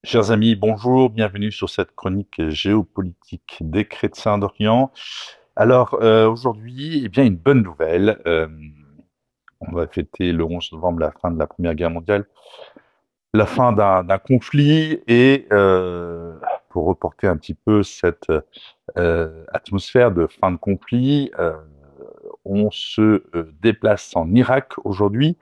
Chers amis, bonjour, bienvenue sur cette chronique géopolitique des chrétiens d'Orient. Alors aujourd'hui, eh bien une bonne nouvelle. On va fêter le 11 novembre la fin de la Première Guerre mondiale, la fin d'un conflit et pour reporter un petit peu cette atmosphère de fin de conflit, on se déplace en Irak aujourd'hui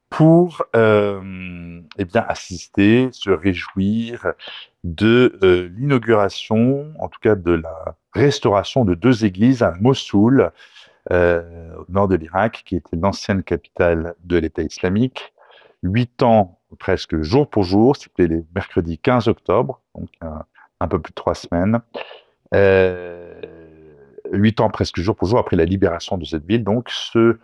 pour eh bien, assister, se réjouir de l'inauguration, en tout cas de la restauration de deux églises à Mossoul, au nord de l'Irak, qui était l'ancienne capitale de l'État islamique. 8 ans, presque jour pour jour, c'était les mercredis 15 octobre, donc un peu plus de 3 semaines. Euh, 8 ans presque jour pour jour après la libération de cette ville. Donc ce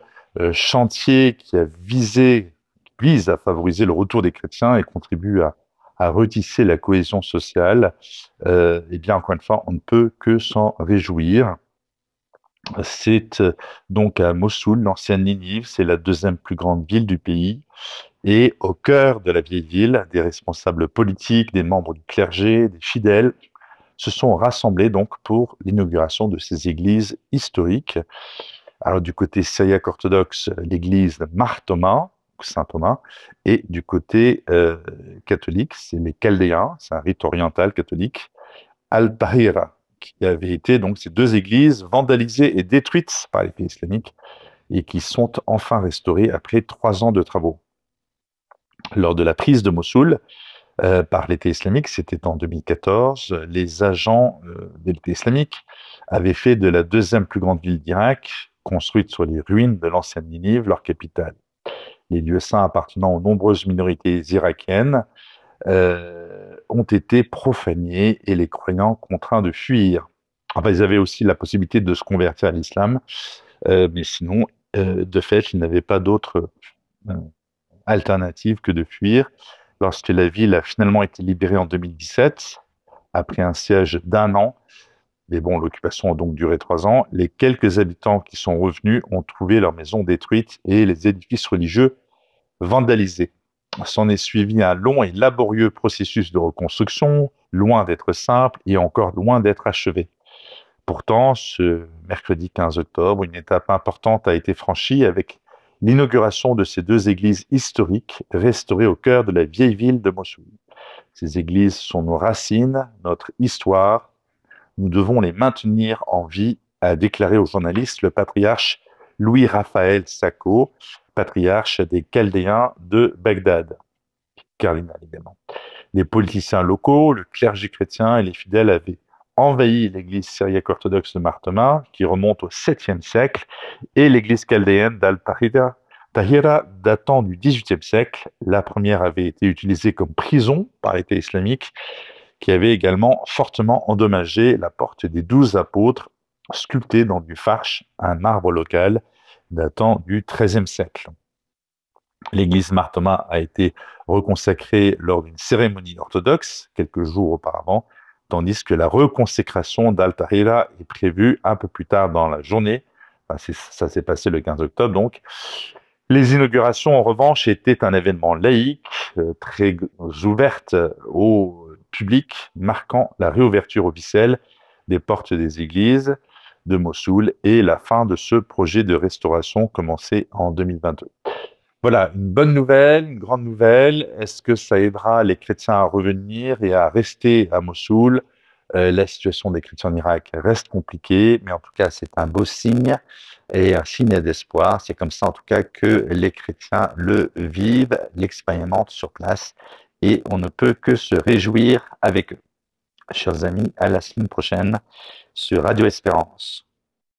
chantier qui a vise à favoriser le retour des chrétiens et contribue à retisser la cohésion sociale, eh bien encore une fois, on ne peut que s'en réjouir. C'est donc à Mossoul, l'ancienne Ninive, c'est la deuxième plus grande ville du pays. Et au cœur de la vieille ville, des responsables politiques, des membres du clergé, des fidèles se sont rassemblés donc pour l'inauguration de ces églises historiques. Alors du côté syriaque orthodoxe, l'église Mar Thomas, Saint Thomas, et du côté catholique, c'est les Chaldéens, c'est un rite oriental catholique, Al-Tahira, qui avait été donc ces deux églises vandalisées et détruites par les pays islamiques et qui sont enfin restaurées après 3 ans de travaux. Lors de la prise de Mossoul, par l'État islamique, c'était en 2014. Les agents de l'État islamique avaient fait de la deuxième plus grande ville d'Irak, construite sur les ruines de l'ancienne Ninive, leur capitale. Les lieux saints appartenant aux nombreuses minorités irakiennes ont été profanés et les croyants contraints de fuir. Enfin, ils avaient aussi la possibilité de se convertir à l'islam, mais sinon, de fait, ils n'avaient pas d'autre euh, alternative que de fuir. Lorsque la ville a finalement été libérée en 2017, après un siège d'1 an, mais bon, l'occupation a donc duré 3 ans, les quelques habitants qui sont revenus ont trouvé leur maison détruite et les édifices religieux vandalisés. S'en est suivi un long et laborieux processus de reconstruction, loin d'être simple et encore loin d'être achevé. Pourtant, ce mercredi 15 octobre, une étape importante a été franchie avec l'inauguration de ces deux églises historiques restaurées au cœur de la vieille ville de Mossoul. Ces églises sont nos racines, notre histoire. Nous devons les maintenir en vie, a déclaré aux journalistes le patriarche Louis-Raphaël Sacco, patriarche des Chaldéens de Bagdad, cardinal également. Les politiciens locaux, le clergé chrétien et les fidèles avaient envahi l'église syriaque orthodoxe de Martoma, qui remonte au 7e siècle, et l'église chaldéenne d'Al-Tahira, datant du 18e siècle. La première avait été utilisée comme prison par l'État islamique, qui avait également fortement endommagé la porte des 12 apôtres, sculptée dans du farche, un arbre local datant du 13e siècle. L'église Martoma a été reconsacrée lors d'une cérémonie orthodoxe quelques jours auparavant, tandis que la reconsécration d'Al-Tahira est prévue un peu plus tard dans la journée. Enfin, ça s'est passé le 15 octobre, donc. Les inaugurations, en revanche, étaient un événement laïque, très ouverte au public, marquant la réouverture officielle des portes des églises de Mossoul et la fin de ce projet de restauration commencé en 2022. Voilà, une bonne nouvelle, une grande nouvelle. Est-ce que ça aidera les chrétiens à revenir et à rester à Mossoul? La situation des chrétiens en Irak reste compliquée, mais en tout cas, c'est un beau signe et un signe d'espoir. C'est comme ça, en tout cas, que les chrétiens le vivent, l'expérimentent sur place, et on ne peut que se réjouir avec eux. Chers amis, à la semaine prochaine sur Radio Espérance.